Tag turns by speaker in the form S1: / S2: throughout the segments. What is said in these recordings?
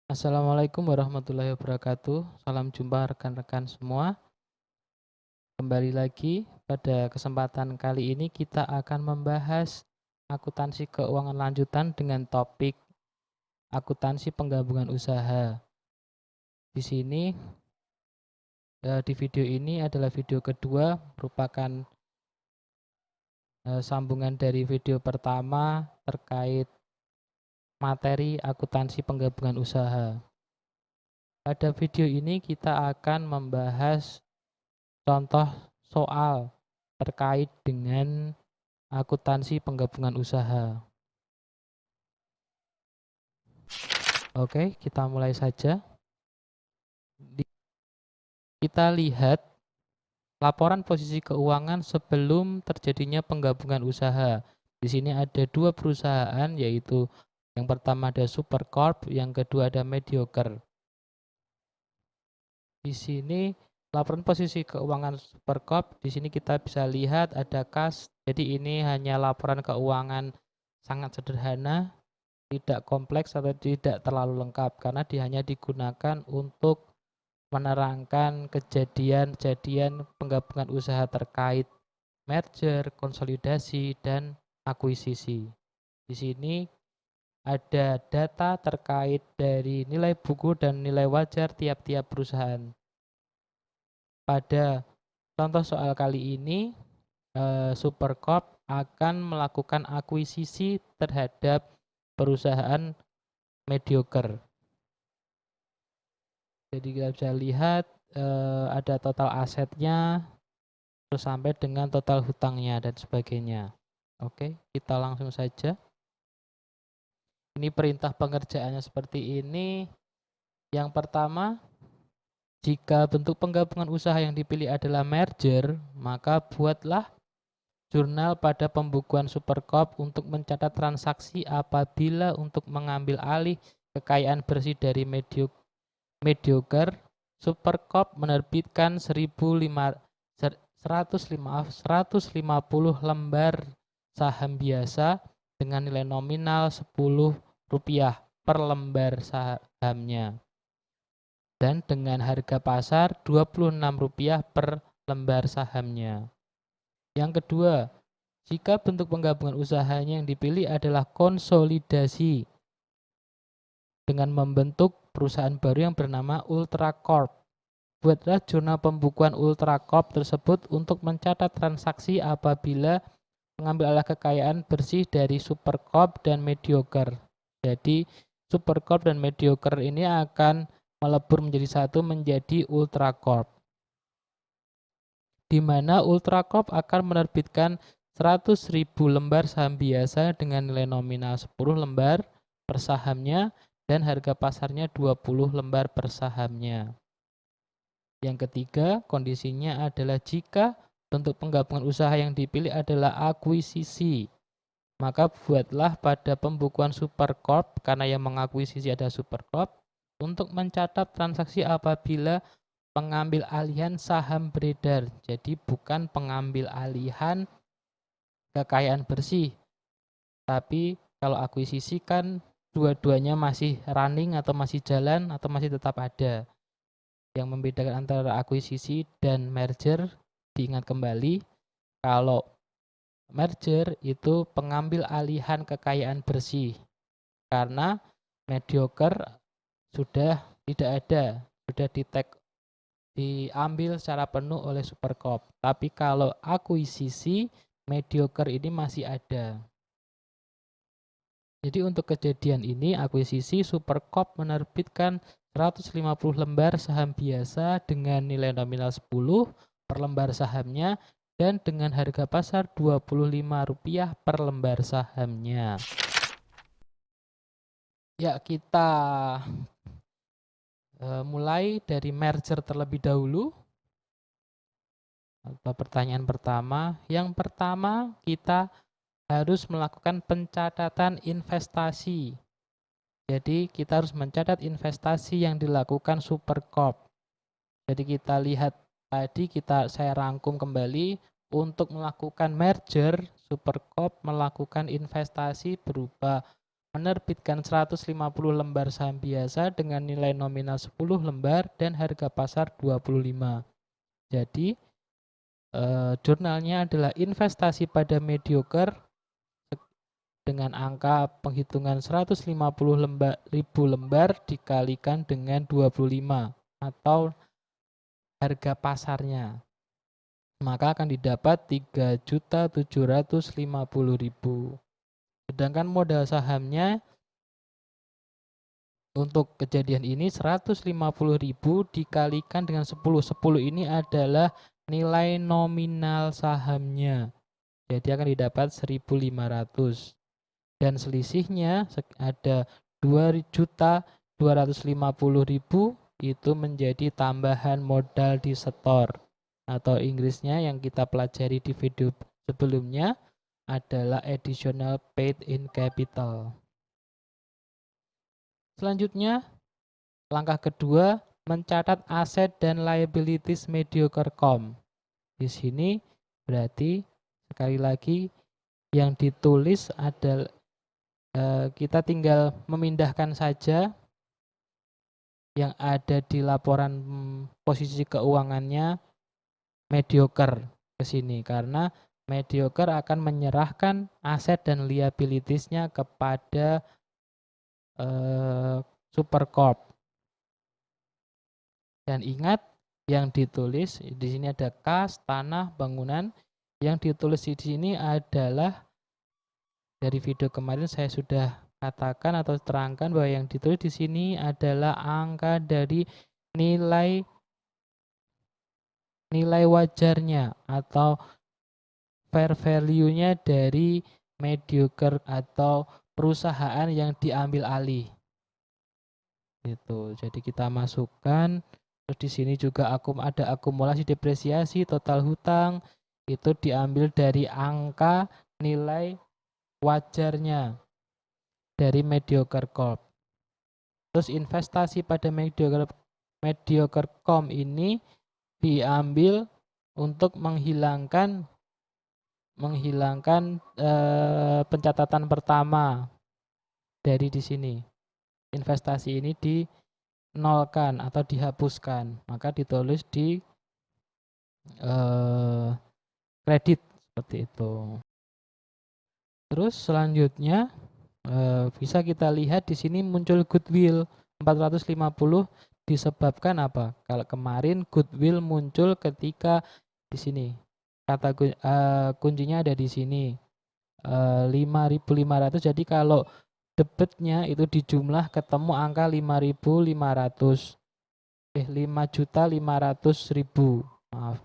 S1: Assalamualaikum warahmatullahi wabarakatuh. Salam jumpa rekan-rekan semua. Kembali lagi pada kesempatan kali ini kita akan membahas akuntansi keuangan lanjutan dengan topik akuntansi penggabungan usaha. Di sini di video ini adalah video kedua merupakan sambungan dari video pertama terkait materi akuntansi penggabungan usaha. Pada video ini kita akan membahas contoh soal terkait dengan akuntansi penggabungan usaha. Oke, kita mulai saja. Kita lihat laporan posisi keuangan sebelum terjadinya penggabungan usaha. Di sini ada dua perusahaan, yaitu yang pertama ada Supercorp, yang kedua ada Mediocre. Di sini laporan posisi keuangan Supercorp, di sini kita bisa lihat ada kas. Jadi ini hanya laporan keuangan sangat sederhana, tidak kompleks atau tidak terlalu lengkap karena dia hanya digunakan untuk menerangkan kejadian-kejadian penggabungan usaha terkait merger, konsolidasi, dan akuisisi. Di sini ada data terkait dari nilai buku dan nilai wajar tiap-tiap perusahaan. Pada contoh soal kali ini, Supercorp akan melakukan akuisisi terhadap perusahaan Mediocre. Jadi kita bisa lihat ada total asetnya, terus sampai dengan total hutangnya dan sebagainya. Oke, kita langsung saja. Ini perintah pengerjaannya seperti ini. Yang pertama, jika bentuk penggabungan usaha yang dipilih adalah merger, maka buatlah jurnal pada pembukuan Supercorp untuk mencatat transaksi apabila untuk mengambil alih kekayaan bersih dari Mediocre. Supercorp menerbitkan 150 lembar saham biasa dengan nilai nominal Rp10 per lembar sahamnya dan dengan harga pasar Rp26 per lembar sahamnya. Yang kedua, jika bentuk penggabungan usahanya yang dipilih adalah konsolidasi dengan membentuk perusahaan baru yang bernama Ultracorp. Buatlah jurnal pembukuan Ultracorp tersebut untuk mencatat transaksi apabila mengambil alih kekayaan bersih dari Supercorp dan Mediocre. Jadi Supercorp dan Mediocre ini akan melebur menjadi satu menjadi Ultracorp, di mana Ultracorp akan menerbitkan 100.000 lembar saham biasa dengan nilai nominal 10 lembar per sahamnya dan harga pasarnya 20 lembar per sahamnya. Yang ketiga, kondisinya adalah jika bentuk penggabungan usaha yang dipilih adalah akuisisi, maka buatlah pada pembukuan Supercorp, karena yang mengakuisisi ada Supercorp, untuk mencatat transaksi apabila pengambil alihan saham beredar. Jadi bukan pengambil alihan kekayaan bersih, tapi kalau akuisisi kan dua-duanya masih running atau masih jalan atau masih tetap ada. Yang membedakan antara akuisisi dan merger, diingat kembali, kalau merger itu pengambil alihan kekayaan bersih, karena Mediocre sudah tidak ada, sudah diambil secara penuh oleh Supercorp. Tapi kalau akuisisi, Mediocre ini masih ada. Jadi untuk kejadian ini, akuisisi, Supercorp menerbitkan 150 lembar saham biasa dengan nilai nominal 10 per lembar sahamnya dan dengan harga pasar Rp25 per lembar sahamnya. Ya, kita mulai dari merger terlebih dahulu. Pertanyaan pertama, yang pertama kita harus melakukan pencatatan investasi. Jadi kita harus mencatat investasi yang dilakukan Supercorp. Jadi kita lihat tadi, saya rangkum kembali, untuk melakukan merger, Supercorp melakukan investasi berupa menerbitkan 150 lembar saham biasa dengan nilai nominal 10 lembar dan harga pasar 25. Jadi jurnalnya adalah investasi pada mediocre dengan angka penghitungan 150 ribu lembar dikalikan dengan 25 atau harga pasarnya. Maka akan didapat 3.750.000. Sedangkan modal sahamnya untuk kejadian ini 150.000 dikalikan dengan 10. 10 ini adalah nilai nominal sahamnya. Jadi akan didapat 1.500. Dan selisihnya ada 2.250.000 itu menjadi tambahan modal di setor. Atau Inggrisnya yang kita pelajari di video sebelumnya adalah additional paid in capital. Selanjutnya, langkah kedua, mencatat aset dan liabilities mediocre com. Di sini berarti sekali lagi yang ditulis adalah kita tinggal memindahkan saja yang ada di laporan posisi keuangannya mediocre ke sini, karena mediocre akan menyerahkan aset dan liabilitiesnya kepada Supercorp. Dan ingat yang ditulis di sini ada kas, tanah, bangunan. Yang ditulis di sini adalah dari video kemarin saya sudah katakan atau terangkan bahwa yang ditulis di sini adalah angka dari nilai wajarnya atau fair value-nya dari mediocre atau perusahaan yang diambil alih. Gitu. Jadi kita masukkan, terus di sini juga ada akumulasi depresiasi, total hutang itu diambil dari angka nilai wajarnya dari mediocre corp. Terus investasi pada mediocre com ini diambil untuk menghilangkan pencatatan pertama dari di sini. Investasi ini dinolkan atau dihapuskan, maka ditulis di kredit seperti itu. Terus selanjutnya bisa kita lihat di sini muncul goodwill 450 disebabkan apa? Kalau kemarin goodwill muncul ketika di sini kata kuncinya ada di sini 5.500. Jadi kalau debitnya itu dijumlah ketemu angka 5.500. 5.500.000. Maaf.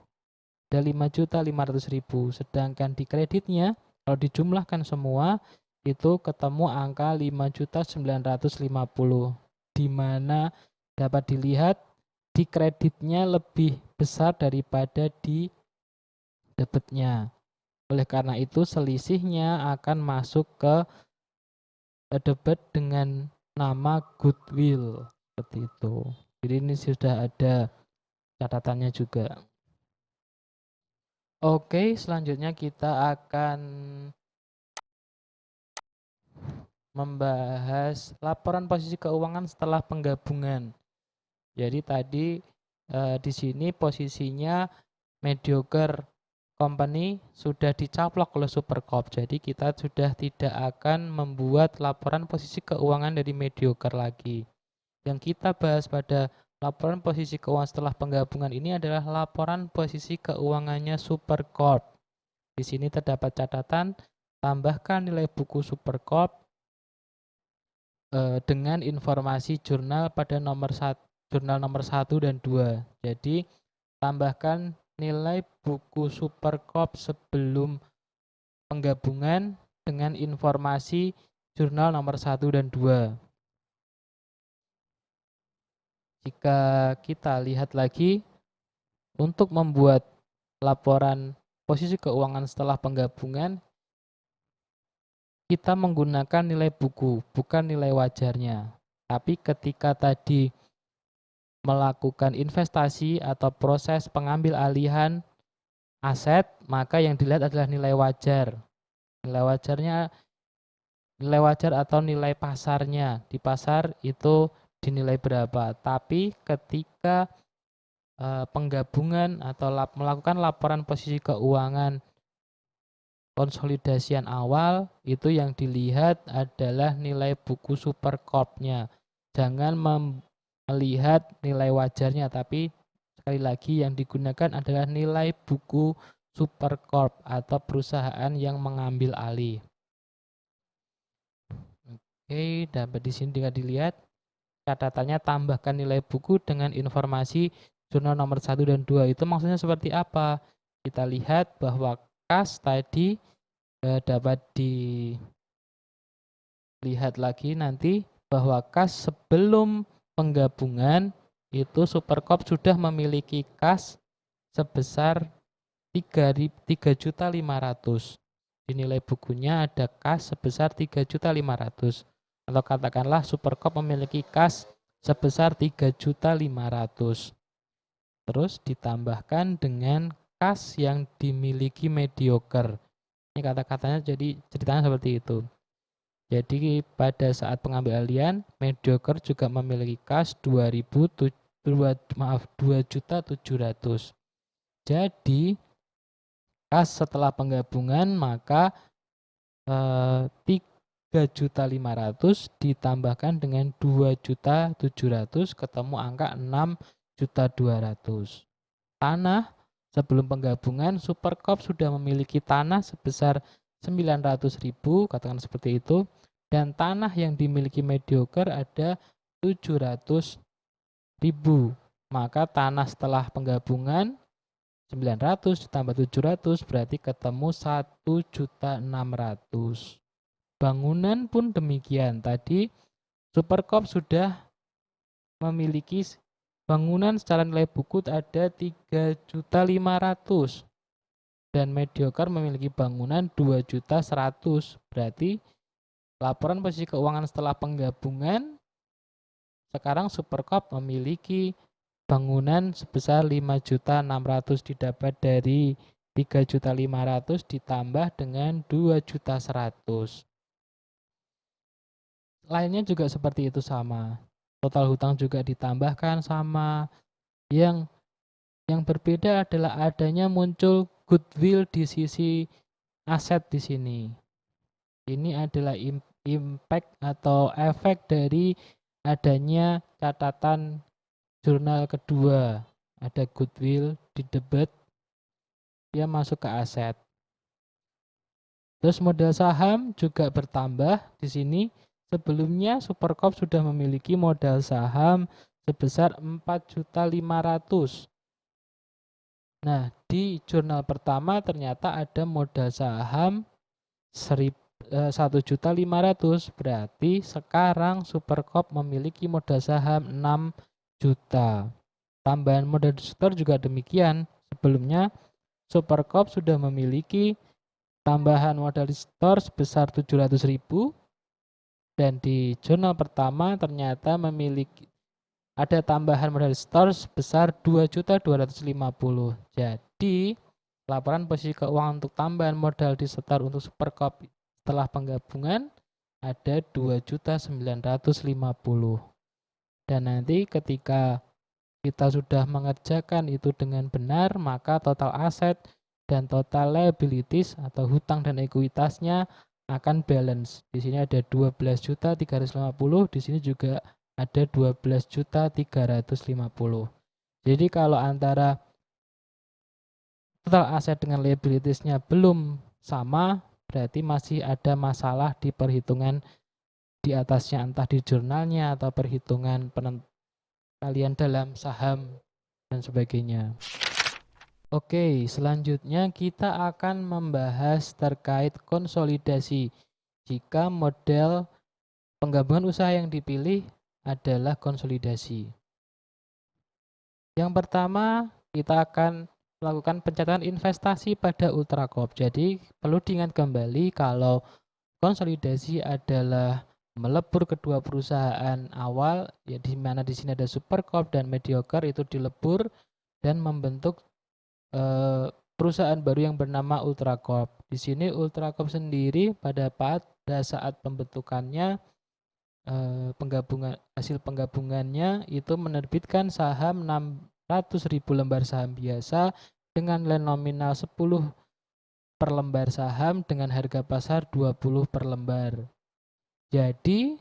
S1: Ada 5.500.000. Sedangkan di kreditnya kalau dijumlahkan semua itu ketemu angka 5.950, di mana dapat dilihat di kreditnya lebih besar daripada di debitnya. Oleh karena itu selisihnya akan masuk ke debit dengan nama goodwill seperti itu. Jadi ini sudah ada catatannya juga. Oke, selanjutnya kita akan membahas laporan posisi keuangan setelah penggabungan. Jadi tadi di sini posisinya mediocre company sudah dicaplok oleh Supercorp. Jadi kita sudah tidak akan membuat laporan posisi keuangan dari mediocre lagi. Yang kita bahas pada laporan posisi keuangan setelah penggabungan ini adalah laporan posisi keuangannya Supercorp. Di sini terdapat catatan, tambahkan nilai buku Supercorp dengan informasi jurnal pada jurnal nomor 1 dan 2. Jadi tambahkan nilai buku Supercorp sebelum penggabungan dengan informasi jurnal nomor 1 dan 2. Jika kita lihat lagi, untuk membuat laporan posisi keuangan setelah penggabungan, kita menggunakan nilai buku, bukan nilai wajarnya. Tapi ketika tadi melakukan investasi atau proses pengambil alihan aset, maka yang dilihat adalah nilai wajar. Nilai wajarnya nilai wajar atau nilai pasarnya. Di pasar itu dinilai berapa. Tapi ketika penggabungan atau melakukan laporan posisi keuangan konsolidasian awal, itu yang dilihat adalah nilai buku Supercorp-nya. Jangan melihat nilai wajarnya, tapi sekali lagi yang digunakan adalah nilai buku Supercorp atau perusahaan yang mengambil alih. Oke, dapat di sini juga dilihat catatannya, tambahkan nilai buku dengan informasi jurnal nomor 1 dan 2. Itu maksudnya seperti apa? Kita lihat bahwa kas tadi dapat dilihat lagi nanti bahwa kas sebelum penggabungan itu Supercorp sudah memiliki kas sebesar 3.500.000. Di nilai bukunya ada kas sebesar 3.500.000. Atau katakanlah Supercorp memiliki kas sebesar 3.500.000. Terus ditambahkan dengan kas yang dimiliki Mediocre. Ini kata-katanya jadi ceritanya seperti itu. Jadi pada saat pengambil alihan, Mediocre juga memiliki kas 2.700.000. Jadi kas setelah penggabungan maka 3.500.000 ditambahkan dengan 2.700.000 ketemu angka 6.200.000. Tanah sebelum penggabungan Supercorp sudah memiliki tanah sebesar 900.000, katakan seperti itu, dan tanah yang dimiliki Mediocre ada 700.000. Maka tanah setelah penggabungan 900 ditambah 700 berarti ketemu 1.600.000. Bangunan pun demikian. Tadi Supercorp sudah memiliki bangunan secara nilai buku ada 3.500.000 dan Mediocre memiliki bangunan 2.100.000. Berarti laporan posisi keuangan setelah penggabungan sekarang Supercorp memiliki bangunan sebesar 5.600.000 didapat dari 3.500.000 ditambah dengan 2.100.000. Lainnya juga seperti itu sama. Total hutang juga ditambahkan sama. Yang berbeda adalah adanya muncul goodwill di sisi aset di sini. Ini adalah impact atau efek dari adanya catatan jurnal kedua. Ada goodwill di debit, dia masuk ke aset. Terus modal saham juga bertambah di sini. Sebelumnya Supercorp sudah memiliki modal saham sebesar 4.500.000. Nah, di jurnal pertama ternyata ada modal saham 1.500.000. Berarti sekarang Supercorp memiliki modal saham 6 juta. Tambahan modal store juga demikian. Sebelumnya Supercorp sudah memiliki tambahan modal store sebesar 700.000 dan di jurnal pertama ternyata memiliki ada tambahan modal store sebesar 2.250.000. Jadi laporan posisi keuangan untuk tambahan modal di store untuk Supercorp setelah penggabungan ada 2.950.000. Dan nanti ketika kita sudah mengerjakan itu dengan benar, maka total aset dan total liabilities atau hutang dan ekuitasnya akan balance. Di sini ada 12.350, di sini juga ada 12.350. Jadi kalau antara total aset dengan liabilitiesnya belum sama, berarti masih ada masalah di perhitungan di atasnya, entah di jurnalnya atau perhitungan kalian dalam saham dan sebagainya. Oke, selanjutnya kita akan membahas terkait konsolidasi jika model penggabungan usaha yang dipilih adalah konsolidasi. Yang pertama, kita akan melakukan pencatatan investasi pada Ultracorp. Jadi perlu diingat kembali kalau konsolidasi adalah melebur kedua perusahaan awal, ya di mana di sini ada Supercorp dan Mediocre, itu dilebur dan membentuk perusahaan baru yang bernama Ultracorp. Di sini Ultracorp sendiri pada pada saat pembentukannya hasil penggabungannya itu menerbitkan saham 600.000 lembar saham biasa dengan nilai nominal 10 per lembar saham dengan harga pasar 20 per lembar. Jadi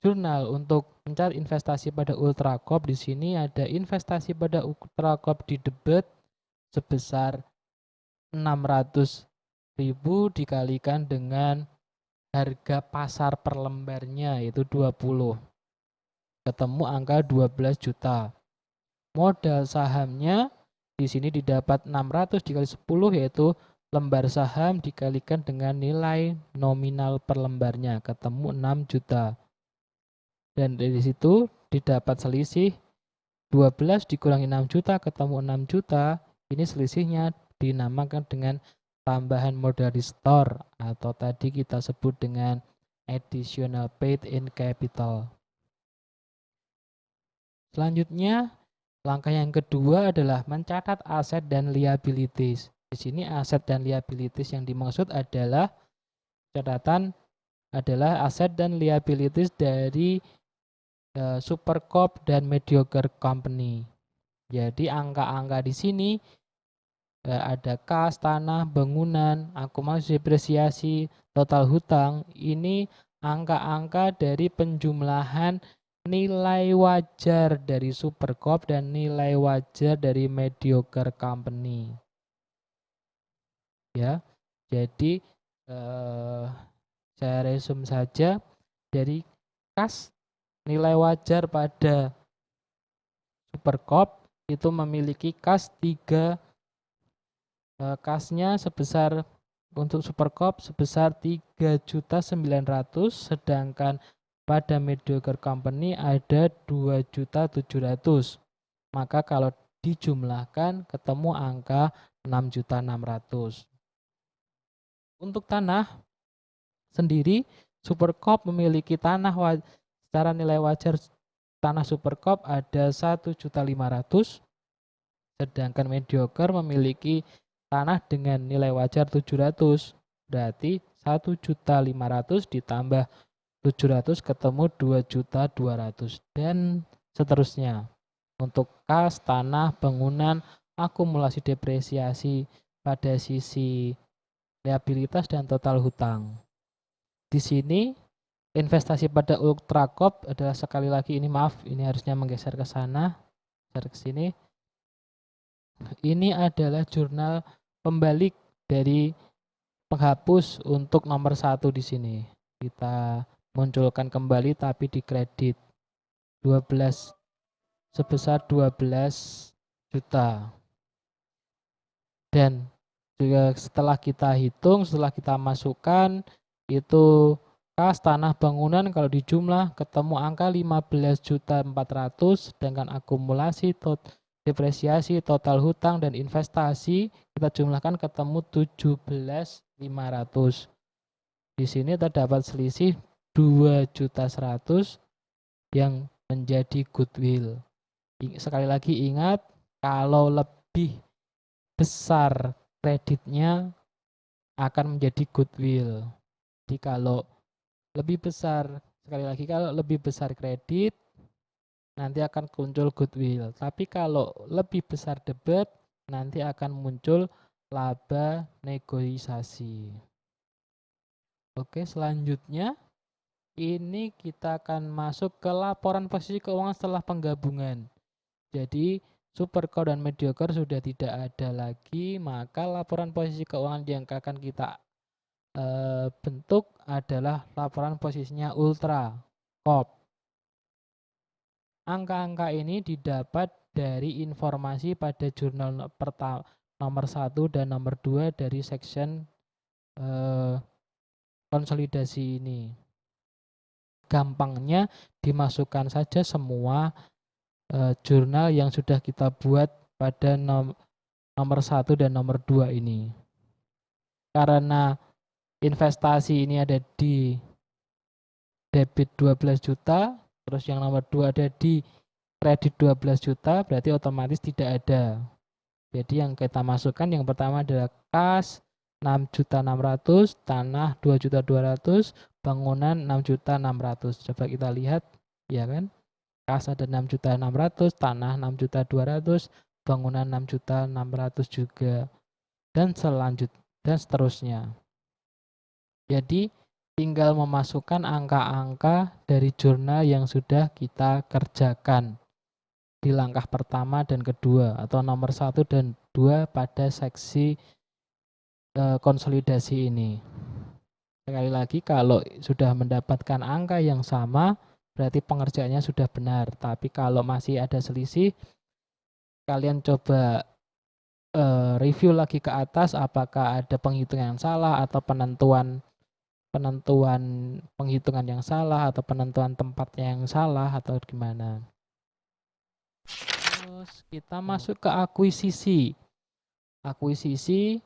S1: jurnal untuk mencari investasi pada Ultra Corp di sini ada investasi pada Ultra Corp di debit sebesar 600.000 dikalikan dengan harga pasar per lembarnya yaitu 20. Ketemu angka 12 juta. Modal sahamnya di sini didapat 600 dikali 10 yaitu lembar saham dikalikan dengan nilai nominal per lembarnya ketemu 6 juta. Dan dari situ didapat selisih 12 dikurangi 6 juta ketemu 6 juta. Ini selisihnya dinamakan dengan tambahan modal di store atau tadi kita sebut dengan additional paid in capital. Selanjutnya, langkah yang kedua adalah mencatat aset dan liabilities. Di sini aset dan liabilities yang dimaksud adalah catatan adalah aset dan liabilities dari Super Corp dan Mediocre Company. Jadi angka-angka di sini ada kas, tanah, bangunan, akumulasi depresiasi, total hutang. Ini angka-angka dari penjumlahan nilai wajar dari Super Corp dan nilai wajar dari Mediocre Company. Ya, jadi saya resume saja dari kas nilai wajar pada Super Corp itu memiliki kas 3 kasnya sebesar untuk Super Corp sebesar 3.900.000 sedangkan pada Mediocre Company ada 2.700.000. Maka kalau dijumlahkan ketemu angka 6.600.000. Untuk tanah sendiri Super Corp memiliki tanah secara nilai wajar tanah Super Corp ada 1.500.000 sedangkan Mediocre memiliki tanah dengan nilai wajar 700. Berarti 1.500.000 ditambah 700 ketemu 2.200.000 dan seterusnya. Untuk kas, tanah, bangunan, akumulasi depresiasi pada sisi liabilitas dan total hutang. Di sini investasi pada Ultra Corp adalah sekali lagi ini harusnya menggeser ke sana, geser ke sini. Ini adalah jurnal pembalik dari penghapus untuk nomor 1 di sini. Kita munculkan kembali tapi di kredit 12 sebesar 12 juta. Dan juga setelah kita hitung, setelah kita masukkan itu kas, tanah, bangunan kalau dijumlah ketemu angka 15.400.000 sedangkan akumulasi depresiasi, total hutang dan investasi kita jumlahkan ketemu 17.500. Di sini terdapat selisih 2.100.000 yang menjadi goodwill. Sekali lagi ingat, kalau lebih besar kreditnya akan menjadi goodwill. Jadi kalau lebih besar, sekali lagi kalau lebih besar kredit nanti akan muncul goodwill. Tapi kalau lebih besar debit nanti akan muncul laba negosiasi. Oke, selanjutnya ini kita akan masuk ke laporan posisi keuangan setelah penggabungan. Jadi Super Corp dan Mediocre sudah tidak ada lagi, maka laporan posisi keuangan yang akan kita bentuk adalah laporan posisinya Ultra Corp. Angka-angka ini didapat dari informasi pada jurnal nomor 1 dan nomor 2 dari section konsolidasi ini. Gampangnya dimasukkan saja semua jurnal yang sudah kita buat pada nomor 1 dan nomor 2 ini. Karena investasi ini ada di debit 12 juta, terus yang nomor 2 ada di kredit 12 juta, berarti otomatis tidak ada. Jadi yang kita masukkan yang pertama adalah kas, 6.600.000, tanah 2.200.000, bangunan 6.600.000. Coba kita lihat, ya kan? Kas ada 6.600.000, tanah 6.200.000, bangunan 6.600.000 juga, dan seterusnya. Jadi tinggal memasukkan angka-angka dari jurnal yang sudah kita kerjakan di langkah pertama dan kedua, atau nomor 1 dan 2 pada seksi konsolidasi ini. Sekali lagi, kalau sudah mendapatkan angka yang sama, berarti pengerjaannya sudah benar. Tapi kalau masih ada selisih, kalian coba review lagi ke atas apakah ada penghitungan yang salah, atau penentuan penghitungan yang salah, atau penentuan tempatnya yang salah, atau gimana. Terus kita masuk ke akuisisi. Akuisisi,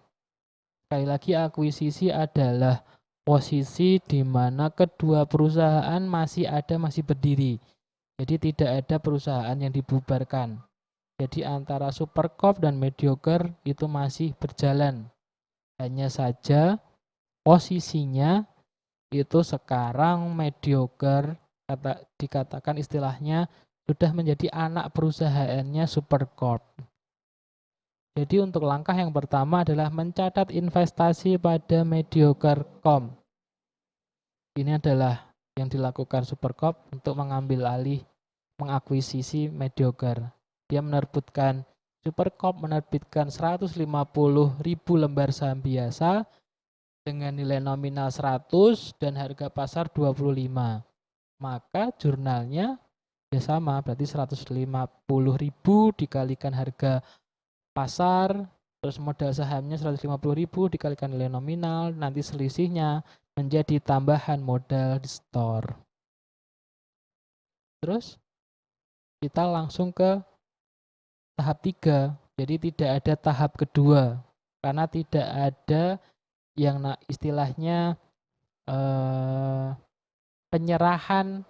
S1: sekali lagi, akuisisi adalah posisi di mana kedua perusahaan masih berdiri. Jadi tidak ada perusahaan yang dibubarkan. Jadi antara Supercorp dan Mediocre itu masih berjalan. Hanya saja posisinya itu sekarang Mediocre dikatakan istilahnya sudah menjadi anak perusahaannya Supercorp. Jadi untuk langkah yang pertama adalah mencatat investasi pada Mediocre Corp. Ini adalah yang dilakukan Supercorp untuk mengambil alih mengakuisisi Mediocre. Dia Supercorp menerbitkan 150.000 lembar saham biasa dengan nilai nominal 100 dan harga pasar 25. Maka jurnalnya ya sama, berarti 150.000 dikalikan harga pasar, terus modal sahamnya 150.000 dikalikan nilai nominal, nanti selisihnya menjadi tambahan modal di store. Terus kita langsung ke tahap 3. Jadi tidak ada tahap kedua, karena tidak ada yang istilahnya penyerahan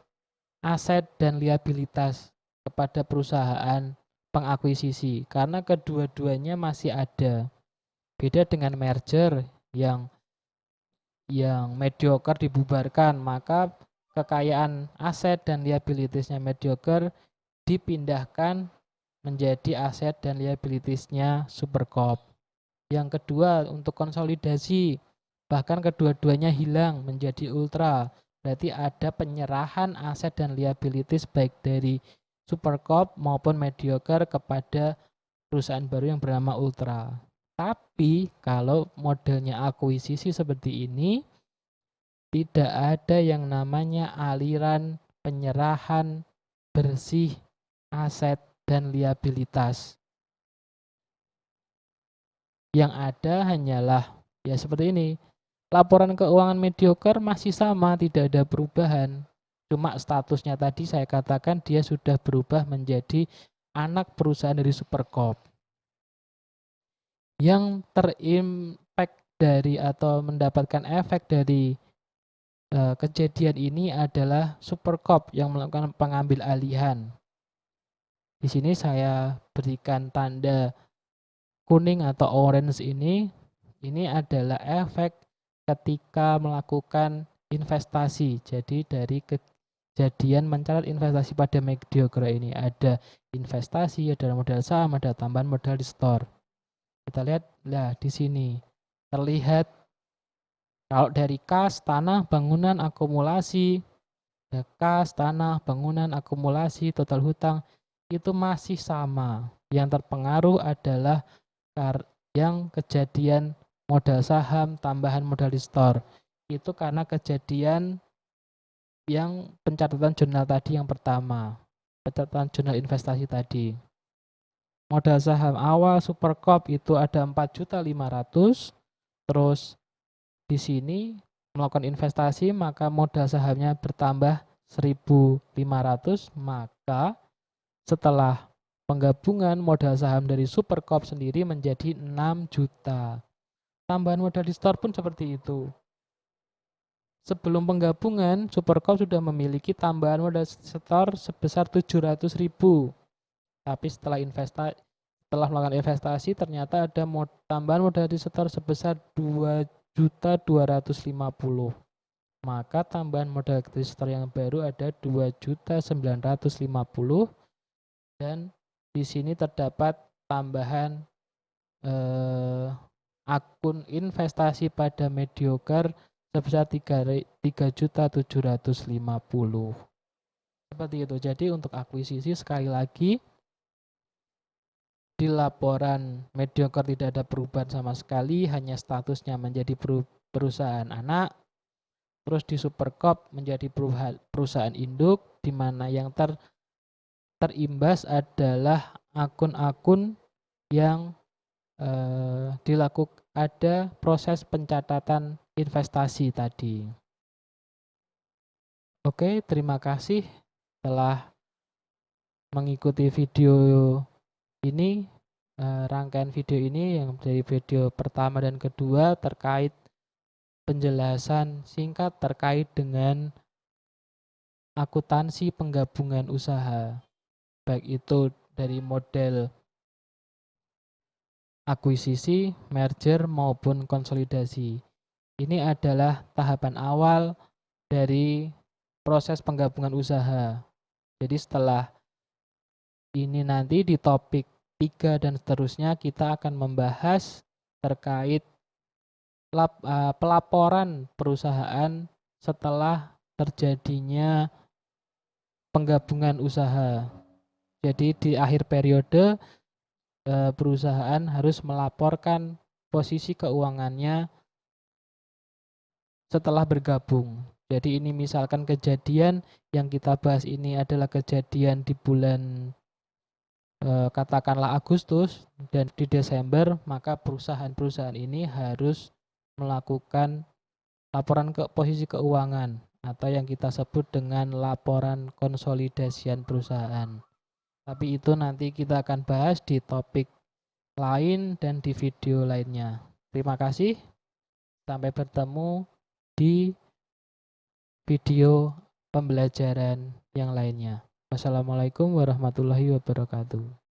S1: aset dan liabilitas kepada perusahaan pengakuisisi, karena kedua-duanya masih ada. Beda dengan merger yang Mediocre dibubarkan, maka kekayaan aset dan liabilitasnya Mediocre dipindahkan menjadi aset dan liabilitasnya Supercorp. Yang kedua, untuk konsolidasi, bahkan kedua-duanya hilang menjadi Ultra. Berarti ada penyerahan aset dan liabilitas baik dari Supercorp maupun Mediocre kepada perusahaan baru yang bernama Ultra. Tapi kalau modelnya akuisisi seperti ini, tidak ada yang namanya aliran penyerahan bersih aset dan liabilitas. Yang ada hanyalah ya seperti ini. Laporan keuangan Mediocre masih sama, tidak ada perubahan. Cuma statusnya tadi saya katakan dia sudah berubah menjadi anak perusahaan dari Supercorp. Yang terimpact dari atau mendapatkan efek dari kejadian ini adalah Supercorp yang melakukan pengambil alihan. Di sini saya berikan tanda kuning atau orange ini adalah efek ketika melakukan investasi. Jadi dari kejadian mencatat investasi pada Mediocre ini ada investasi, ada modal saham, ada tambahan modal di store. Kita lihat di sini terlihat kalau dari kas, tanah, bangunan, akumulasi, kas, tanah, bangunan, akumulasi, total hutang itu masih sama. Yang terpengaruh adalah yang kejadian modal saham, tambahan modal di store. Itu karena kejadian yang pencatatan jurnal tadi yang pertama. Pencatatan jurnal investasi tadi. Modal saham awal Supercorp itu ada 4.500.000. Terus di sini melakukan investasi, maka modal sahamnya bertambah 1.500, maka setelah penggabungan modal saham dari Supercorp sendiri menjadi 6 juta. Tambahan modal di store pun seperti itu. Sebelum penggabungan, Supercorp sudah memiliki tambahan modal store sebesar 700.000. Tapi setelah setelah melakukan investasi ternyata ada tambahan modal disetor sebesar 2.250.000. Maka tambahan modal disetor yang baru ada 2.950.000 dan di sini terdapat tambahan akun investasi pada mediocre sebesar 3.750.000. Seperti itu. Jadi untuk akuisisi sekali lagi di laporan mediocre tidak ada perubahan sama sekali, hanya statusnya menjadi perusahaan anak. Terus di Supercorp menjadi perusahaan induk, di mana yang terimbas adalah akun-akun yang dilakukan ada proses pencatatan investasi tadi. Oke, terima kasih telah mengikuti video ini, rangkaian video ini yang dari video pertama dan kedua terkait penjelasan singkat terkait dengan akuntansi penggabungan usaha, baik itu dari model akuisisi, merger maupun konsolidasi. Ini adalah tahapan awal dari proses penggabungan usaha. Jadi setelah ini nanti di topik 3 dan seterusnya kita akan membahas terkait pelaporan perusahaan setelah terjadinya penggabungan usaha. Jadi di akhir periode perusahaan harus melaporkan posisi keuangannya setelah bergabung. Jadi ini misalkan kejadian yang kita bahas ini adalah kejadian di bulan katakanlah Agustus dan di Desember, maka perusahaan-perusahaan ini harus melakukan laporan ke posisi keuangan atau yang kita sebut dengan laporan konsolidasian perusahaan. Tapi itu nanti kita akan bahas di topik lain dan di video lainnya. Terima kasih. Sampai bertemu di video pembelajaran yang lainnya. Wassalamualaikum warahmatullahi wabarakatuh.